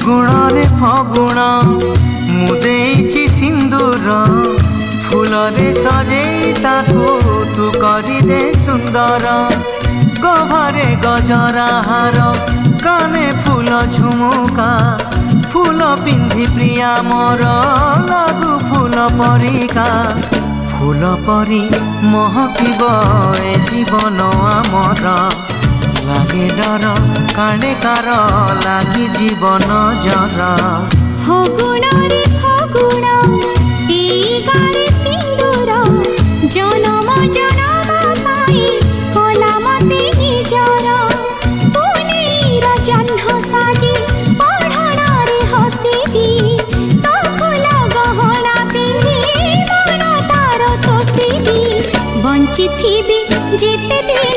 ଫଗୁଣରେ ଫଗୁଣ ମୁଁ ଦେଇଛି ସିନ୍ଦୁର ଫୁଲରେ ସଜେଇ ତାକୁ ତୁ କରିଦେ ସୁନ୍ଦର ଗଭାରେ ଗଜରା ହାର କାନେ ଫୁଲ ଝୁମୁକା ଫୁଲ ପିନ୍ଧି ପ୍ରିୟା ମୋର ଲାଗୁ ଫୁଲ ପରିକା ଫୁଲ ପରି ମହକିବ ଏ ଜୀବନ ଆମର লাগে ডর কাণে কার লাগি জীবন জর ফগুণরে ফগুণ এই গারে সিন্দুর জনম জনম পাই কলা মতে নিজর পুনেইর জহ্ন সাজি পঢ়ণরে হসিবি তো ফুল গহনা পিন্ধি মন তার তোষিবি বঞ্চিথিবি যেতে দিন